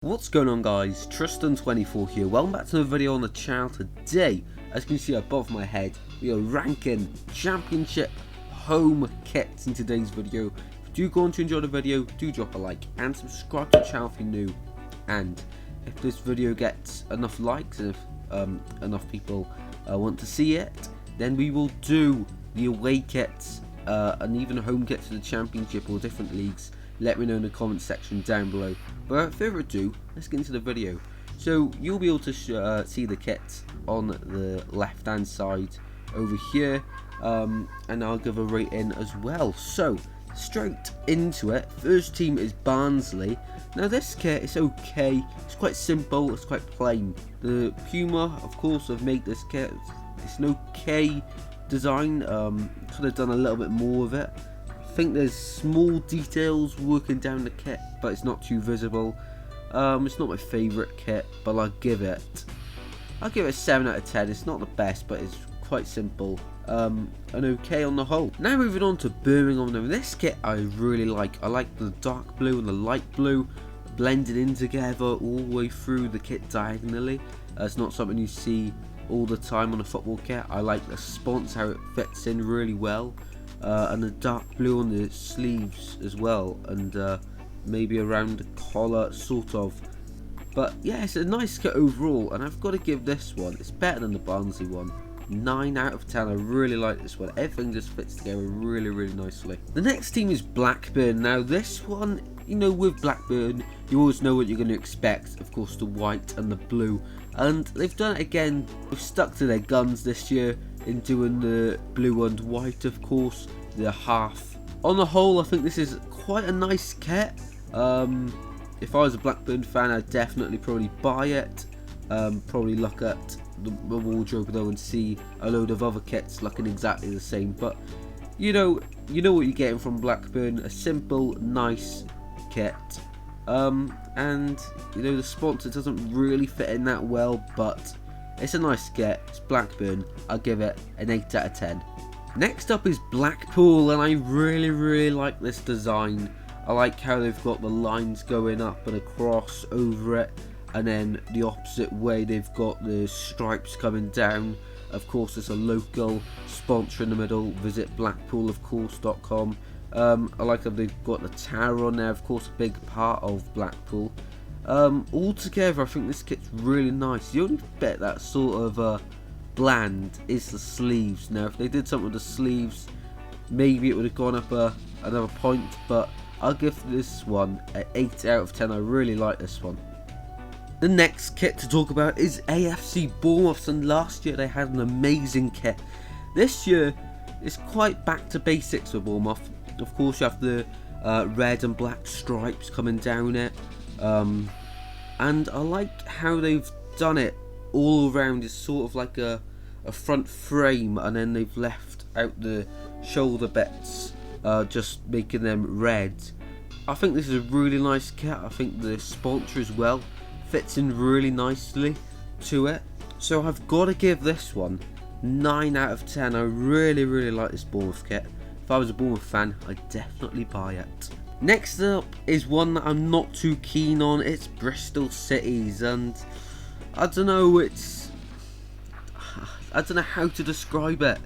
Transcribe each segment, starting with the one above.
What's going on, guys? Tristan24 here. Welcome back to another video on the channel. Today, as you can see above my head, we are ranking championship home kits in today's video. If you do go on to enjoy the video, do drop a like and subscribe to the channel if you're new. And if this video gets enough likes and if enough people want to see it, then we will do the away kits and even home kits for the championship or different leagues. Let me know in the comment section down below. But without further ado, let's get into the video. So you'll be able to see the kits on the left hand side over here, and I'll give a rating as well. So straight into it. First team is Barnsley. Now this kit is okay, it's quite simple, it's quite plain. The Puma, of course, have made this kit. It's an okay design, could have done a little bit more of it. I think there's small details working down the kit, but it's not too visible. It's not my favourite kit, but I'll give it a 7 out of 10. It's not the best, but it's quite simple and okay on the whole. Now moving on to Birmingham. Now this kit I really like. I like the dark blue and the light blue blended in together all the way through the kit diagonally. It's not something you see all the time on a football kit. I like the sponsor, how it fits in really well. And the dark blue on the sleeves as well, and maybe around the collar sort of. But yeah, it's a nice kit overall, and I've got to give this one, it's better than the Barnsley one, 9 out of 10. I really like this one. Everything just fits together really nicely. The next team is Blackburn. Now this one, you know, with Blackburn you always know what you're going to expect. Of course, the white and the blue, and they've done it again. They've stuck to their guns this year in doing the blue and white, of course, the half. On the whole, I think this is quite a nice kit. If I was a Blackburn fan, I'd definitely probably buy it. Probably look at the wardrobe though and see a load of other kits looking exactly the same. But you know what you're getting from Blackburn, a simple, nice kit. And you know, the sponsor doesn't really fit in that well, but it's a nice kit. It's Blackburn. I'll give it an 8 out of 10. Next up is Blackpool, and I really like this design. I like how they've got the lines going up and across over it, and then the opposite way they've got the stripes coming down. Of course, there's a local sponsor in the middle. Visit blackpoolofcourse.com. I like how they've got the tower on there, of course, a big part of Blackpool. Altogether, I think this kit's really nice. The only bit that's sort of bland is the sleeves. Now if they did something with the sleeves, maybe it would have gone up another point, but I'll give this one an 8 out of 10. I really like this one. The next kit to talk about is AFC Bournemouth, and last year they had an amazing kit. This year it's quite back to basics with Bournemouth. Of course, you have the red and black stripes coming down it, and I like how they've done it all around. It's sort of like a front frame, and then they've left out the shoulder bits, just making them red. I think this is a really nice kit. I think the sponsor as well fits in really nicely to it, so I've got to give this one 9 out of 10. I really like this Bournemouth kit. If I was a Bournemouth fan, I'd definitely buy it. Next up is one that I'm not too keen on. It's Bristol City's, and I don't know how to describe it.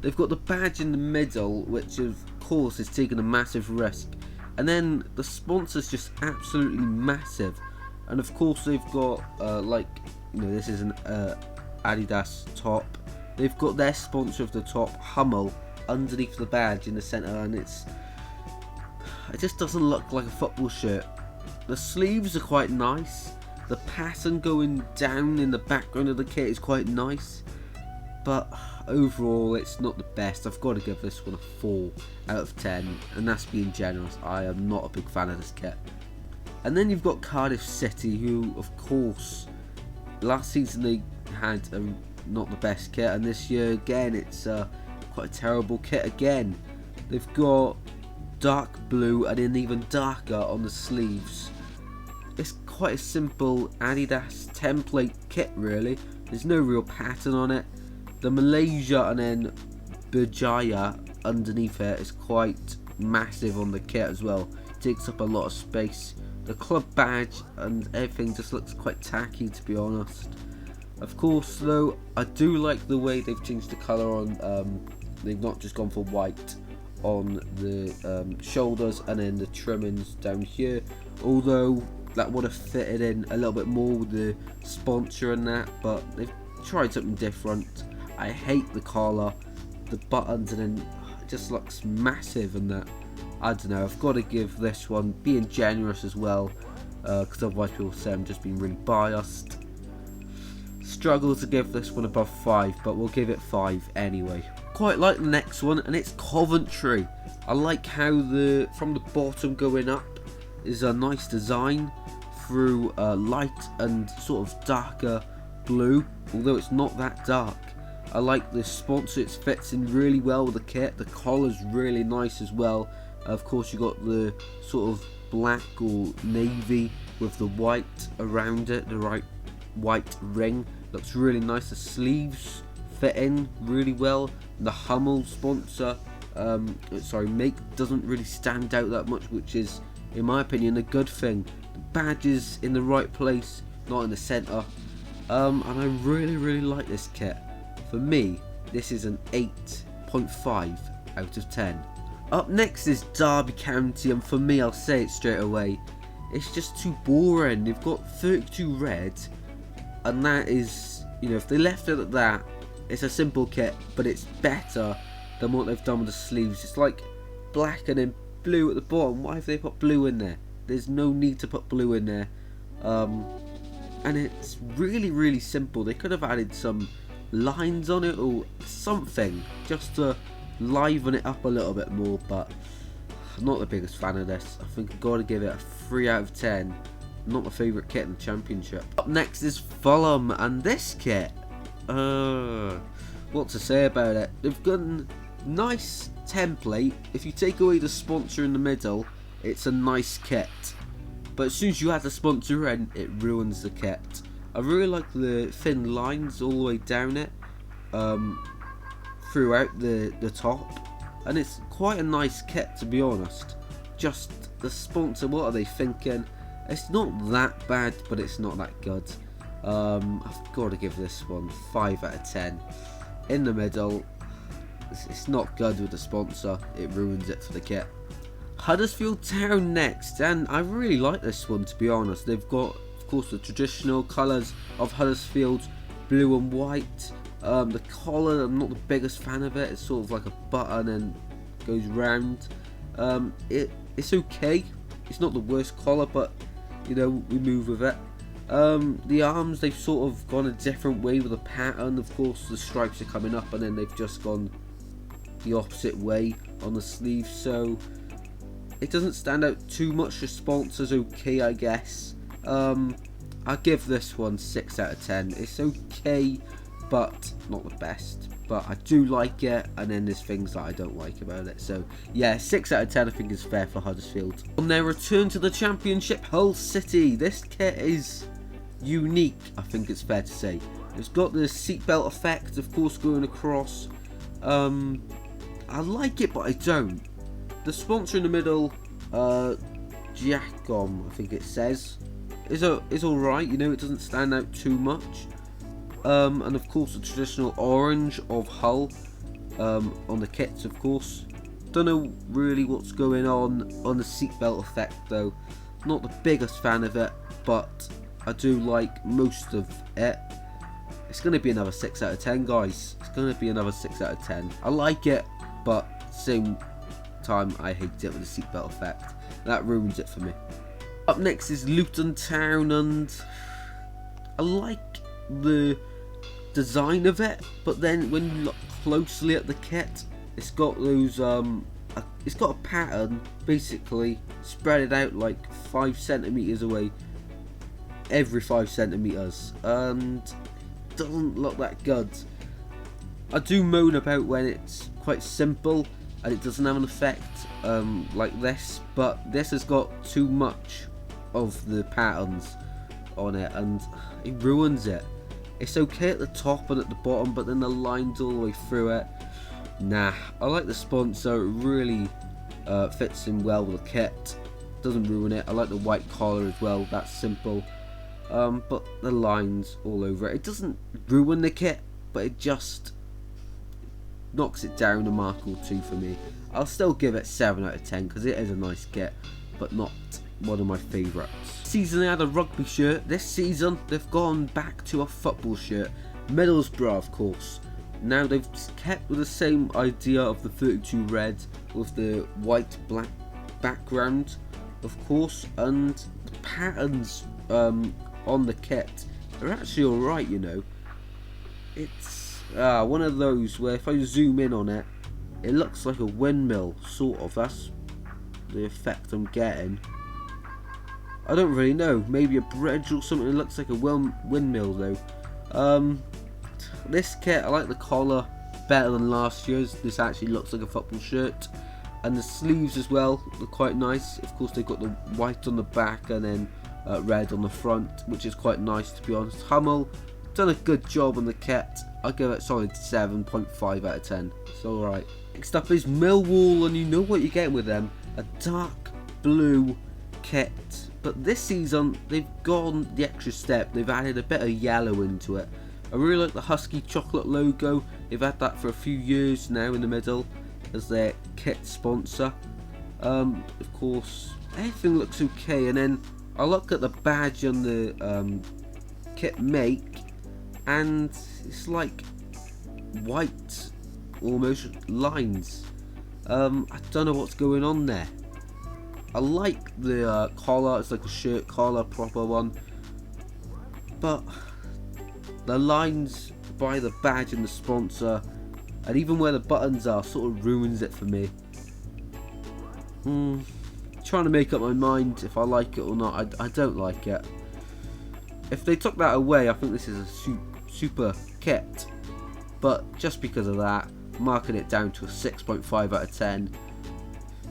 They've got the badge in the middle, which of course is taking a massive risk, and then the sponsor's just absolutely massive. And of course they've got like, you know, this is an Adidas top. They've got their sponsor of the top, Hummel, underneath the badge in the centre, and it just doesn't look like a football shirt. The sleeves are quite nice. The pattern going down in the background of the kit is quite nice, but overall it's not the best. I've got to give this one a 4 out of 10, and that's being generous. I am not a big fan of this kit. And then you've got Cardiff City, who of course last season they had not the best kit, and this year again it's quite a terrible kit again. They've got dark blue and then even darker on the sleeves. It's quite a simple Adidas template kit really. There's no real pattern on it. The Malaysia and then Berjaya underneath it is quite massive on the kit as well. It takes up a lot of space. the club badge and everything just looks quite tacky, to be honest. Of course though, I do like the way they've changed the colour on, they've not just gone for white on the shoulders and then the trimmings down here, although that would have fitted in a little bit more with the sponsor and that, but they've tried something different. I hate the collar, the buttons, and then it just looks massive and that. I don't know, I've got to give this one, being generous as well, because otherwise people say I'm just being really biased. Struggle to give this one above 5, but we'll give it 5 anyway. Quite like the next one, and it's Coventry. I like how from the bottom going up is a nice design through light and sort of darker blue, although it's not that dark. I like the sponsor, it fits in really well with the kit. The collar's really nice as well. Of course you got the sort of black or navy with the white around it, the right white ring. Looks really nice. The sleeves fit in really well. And the Hummel sponsor, make, doesn't really stand out that much, which is, in my opinion, a good thing. The badge is in the right place, not in the centre. And I really like this kit. For me, this is an 8.5 out of 10. Up next is Derby County, and for me, I'll say it straight away, it's just too boring. They've got 32 red, and that is, you know, if they left it at that, it's a simple kit, but it's better than what they've done with the sleeves. It's like black and then blue at the bottom. Why have they put blue in there? There's no need to put blue in there. And it's really simple. They could have added some lines on it or something just to liven it up a little bit more, but I'm not the biggest fan of this. I think I've got to give it a 3 out of 10. Not my favourite kit in the Championship. Up next is Fulham, and this kit, what to say about it? They've got a nice template. If you take away the sponsor in the middle, it's a nice kit, but as soon as you add the sponsor in, it ruins the kit. I really like the thin lines all the way down it, throughout the top, and it's quite a nice kit, to be honest. Just the sponsor, what are they thinking? It's not that bad, but it's not that good. I've got to give this one 5 out of 10. In the middle, it's not good with the sponsor, it ruins it for the kit. Huddersfield Town next, and I really like this one, to be honest. They've got, of course, the traditional colours of Huddersfield, blue and white. The collar, I'm not the biggest fan of it. It's sort of like a button and goes round. It's okay. It's not the worst collar, but you know, we move with it. The arms, they've sort of gone a different way with the pattern. Of course, the stripes are coming up, and then they've just gone the opposite way on the sleeve. So it doesn't stand out too much. The sponsor's okay, I guess. I'll give this one 6 out of 10. It's okay, but not the best. But I do like it, and then there's things that I don't like about it. So yeah, 6 out of 10 I think is fair for Huddersfield. On their return to the Championship, Hull City. This kit is unique, I think it's fair to say. It's got the seatbelt effect, of course, going across. I like it, but I don't. The sponsor in the middle, Giacom, I think it says, is alright. You know, it doesn't stand out too much. And of course the traditional orange of Hull on the kits, of course. Don't know really what's going on the seatbelt effect though. Not the biggest fan of it, but I do like most of it. It's going to be another 6 out of 10, guys. It's going to be another 6 out of 10. I like it, but same time I hate it with the seatbelt effect. That ruins it for me. Up next is Luton Town, and I like the design of it, but then when you look closely at the kit, it's got those it's got a pattern basically spread it out like 5 centimeters away every 5 centimeters, and doesn't look that good. I do moan about when it's quite simple and it doesn't have an effect like this, but this has got too much of the patterns on it and it ruins it. It's okay at the top and at the bottom, but then the lines all the way through it. Nah, I like the sponsor. It really fits in well with the kit. doesn't ruin it. I like the white collar as well, that's simple. But the lines all over it. It doesn't ruin the kit, but it just knocks it down a mark or two for me. I'll still give it 7 out of 10 because it is a nice kit, but not one of my favourites. Season they had a rugby shirt. This season they've gone back to a football shirt. Middlesbrough, of course. Now they've kept with the same idea of the 32 red with the white black background, of course, and the patterns on the kit are actually alright, you know. It's one of those where if I zoom in on it, it looks like a windmill, sort of. That's the effect I'm getting. I don't really know, maybe a bridge or something. It looks like a windmill though. This kit, I like the collar better than last year's. This actually looks like a football shirt. And the sleeves as well are quite nice. Of course they've got the white on the back and then red on the front, which is quite nice, to be honest. Hummel done a good job on the kit. I'll give it a solid 7.5 out of 10. It's alright. Next up is Millwall, and you know what you're getting with them. A dark blue kit. But this season they've gone the extra step. They've added a bit of yellow into it. I really like the Husky chocolate logo. They've had that for a few years now in the middle as their kit sponsor. Of course, everything looks okay, and then I look at the badge on the kit make, and it's like white, almost lines. I don't know what's going on there. I like the collar. It's like a shirt collar, proper one, but the lines by the badge and the sponsor, and even where the buttons are, sort of ruins it for me. Trying to make up my mind if I like it or not. I don't like it. If they took that away, I think this is a super kit. But just because of that, marking it down to a 6.5 out of 10.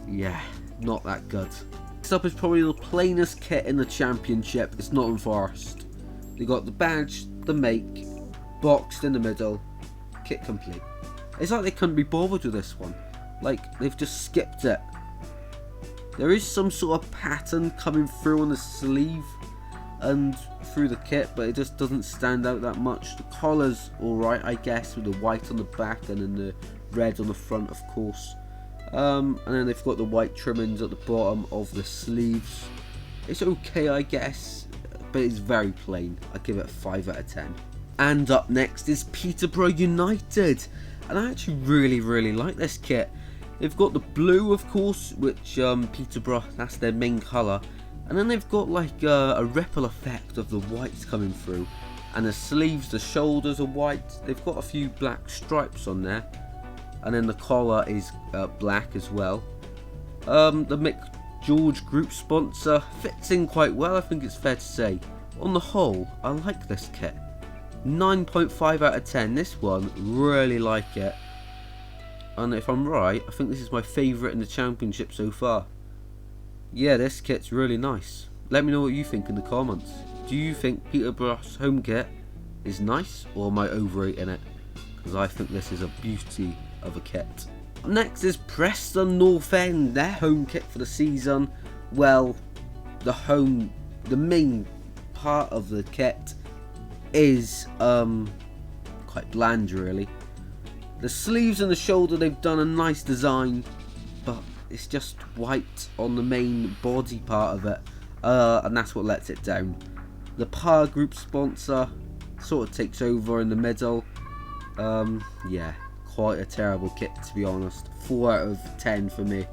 Yeah, not that good. Next up is probably the plainest kit in the Championship. It's Nottingham Forest. They got the badge, the make, boxed in the middle, kit complete. It's like they couldn't be bothered with this one. Like, they've just skipped it. There is some sort of pattern coming through on the sleeve and through the kit, but it just doesn't stand out that much. The collar's alright, I guess, with the white on the back and then the red on the front, of course. And then they've got the white trimmings at the bottom of the sleeves. It's okay, I guess, but it's very plain. I give it a 5 out of 10. And up next is Peterborough United, and I actually really like this kit. They've got the blue, of course, which Peterborough, that's their main colour, and then they've got like a ripple effect of the whites coming through, and the sleeves, the shoulders are white. They've got a few black stripes on there, and then the collar is black as well. The Mick George group sponsor fits in quite well, I think it's fair to say. On the whole, I like this kit. 9.5 out of 10. This one, really like it. And if I'm right, I think this is my favourite in the Championship so far. Yeah, this kit's really nice. Let me know what you think in the comments. Do you think Peterborough's home kit is nice, or am I overrating it? Because I think this is a beauty of a kit. Next is Preston North End, their home kit for the season. Well, the main part of the kit is quite bland, really. The sleeves and the shoulder, they've done a nice design, but it's just white on the main body part of it, and that's what lets it down. The Power Group sponsor sort of takes over in the middle. Yeah, quite a terrible kit, to be honest. 4 out of 10 for me.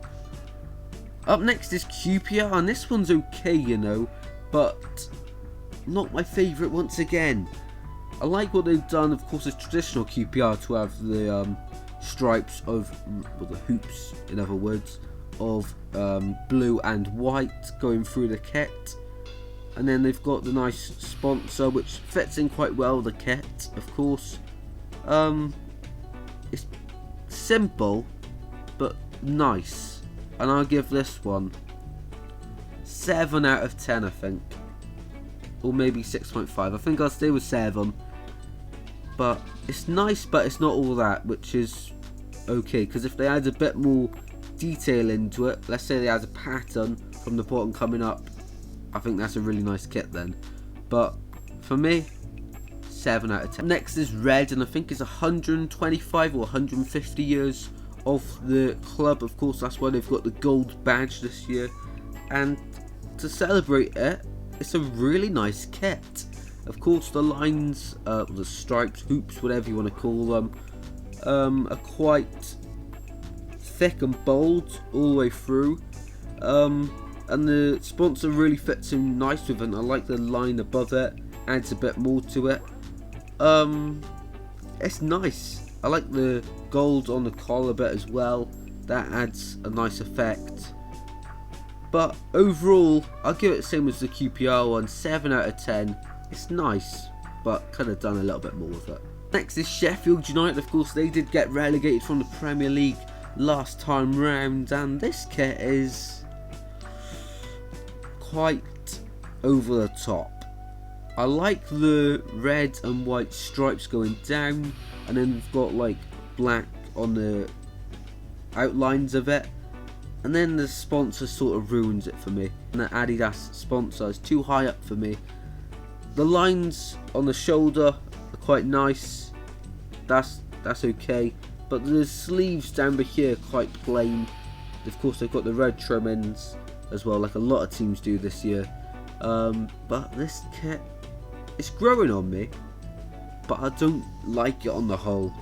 Up next is QPR, and this one's okay, you know, but not my favourite once again. I like what they've done. Of course, it's traditional QPR to have the stripes of, well, the hoops, in other words, of blue and white going through the kit. And then they've got the nice sponsor, which fits in quite well with the kit, of course. It's simple, but nice. And I'll give this one 7 out of 10, I think. Or maybe 6.5. I think I'll stay with 7. But it's nice, but it's not all that, which is okay. Because if they add a bit more detail into it, let's say it has a pattern from the bottom coming up, I think that's a really nice kit then. But for me, 7 out of 10. Next is red, and I think it's 125 or 150 years of the club. Of course, that's why they've got the gold badge this year, and to celebrate it, it's a really nice kit. Of course, the lines, the stripes, hoops, whatever you want to call them, are quite thick and bold all the way through, and the sponsor really fits in nice with it. I like the line above it, adds a bit more to it. It's nice. I like the gold on the collar bit as well, that adds a nice effect. But overall, I'll give it the same as the QPR one, 7 out of 10. It's nice, but could have done a little bit more with it. Next is Sheffield United. Of course, they did get relegated from the Premier League last time round, and this kit is quite over the top. I like the red and white stripes going down, and then we've got like black on the outlines of it, and then the sponsor sort of ruins it for me. And the Adidas sponsor is too high up for me. The lines on the shoulder are quite nice, that's okay, but the sleeves down here are quite plain. Of course, they've got the red trimmings as well, like a lot of teams do this year. But this kit, it's growing on me, but I don't like it on the whole.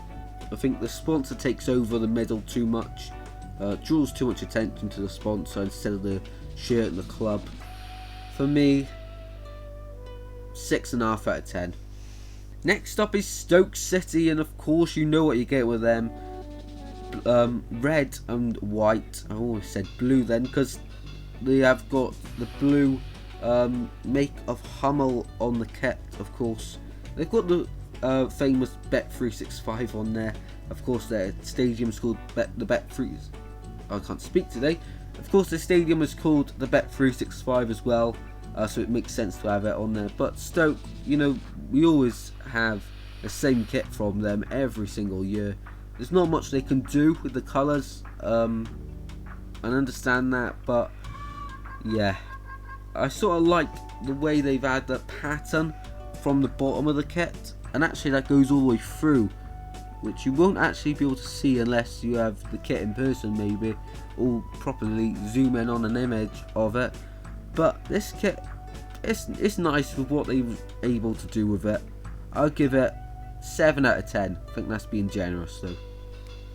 I think the sponsor takes over the middle too much, draws too much attention to the sponsor instead of the shirt and the club. For me, 6.5 out of 10. Next up is Stoke City, and of course you know what you get with them. Red and white. I always said blue then, because they have got the blue make of Hummel on the kit. Of course, they've got the famous Bet365 on there. Of course, their stadium's called the Bet3. I can't speak today. Of course, the stadium is called the Bet365 as well. So it makes sense to have it on there. But Stoke, you know, we always have the same kit from them every single year. There's not much they can do with the colours. I understand that, but yeah, I sort of like the way they've had that pattern from the bottom of the kit, and actually that goes all the way through, which you won't actually be able to see unless you have the kit in person maybe, or properly zoom in on an image of it. But this kit, it's nice with what they were able to do with it. I'll give it 7 out of 10. I think that's being generous though.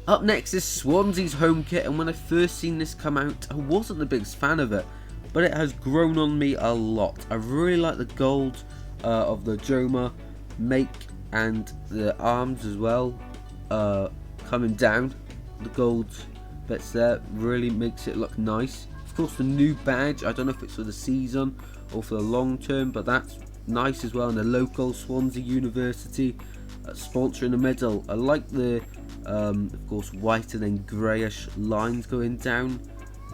Up next is Swansea's home kit, and when I first seen this come out, I wasn't the biggest fan of it, but it has grown on me a lot. I really like the gold of the Joma make and the arms as well, coming down. The gold bits there really makes it look nice. Of course, the new badge, I don't know if it's for the season or for the long term, but that's nice as well. And the local Swansea University sponsor in the middle. I like the of course white and then greyish lines going down,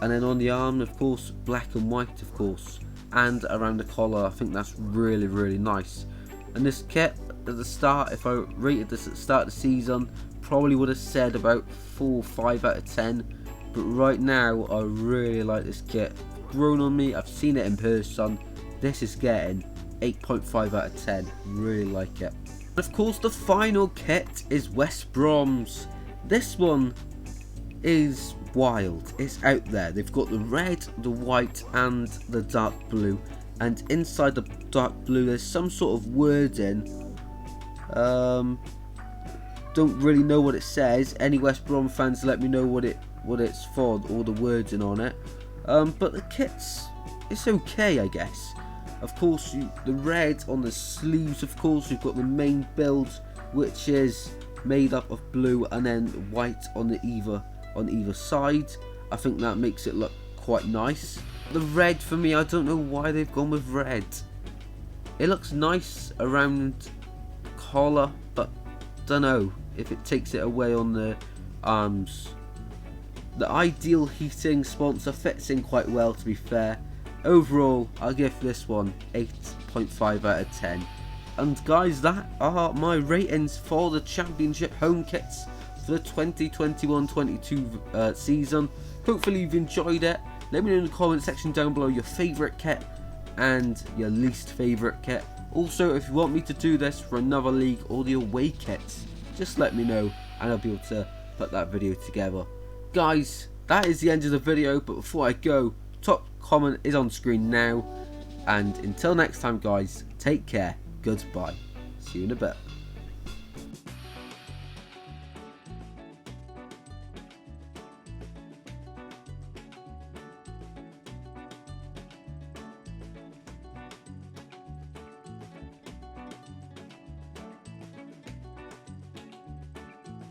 and then on the arm of course black and white of course, and around the collar. I think that's really nice. And this kit at the start, if I rated this at the start of the season, probably would have said about 4 or 5 out of 10, but right now I really like this kit. Grown on me, I've seen it in person. This is getting 8.5 out of 10. Really like it. And of course, the final kit is West Brom's. This one is wild. It's out there. They've got the red, the white, and the dark blue. And inside the dark blue, there's some sort of wording. Don't really know what it says. Any West Brom fans, let me know what it's for, all the wording on it. But the kit's, it's okay, I guess. Of course, the red on the sleeves, of course, you've got the main build, which is made up of blue, and then white on either side. I think that makes it look quite nice. The red for me, I don't know why they've gone with red. It looks nice around the collar, but don't know if it takes it away on the arms. The Ideal Heating sponsor fits in quite well, to be fair. Overall, I'll give this one 8.5 out of 10. And guys, that are my ratings for the Championship home kits for the 2021-22 season. Hopefully you've enjoyed it. Let me know in the comment section down below your favourite kit and your least favourite kit. Also, if you want me to do this for another league or the away kits, just let me know and I'll be able to put that video together. Guys, that is the end of the video, but before I go, top comment is on screen now. And until next time guys, take care, goodbye, see you in a bit.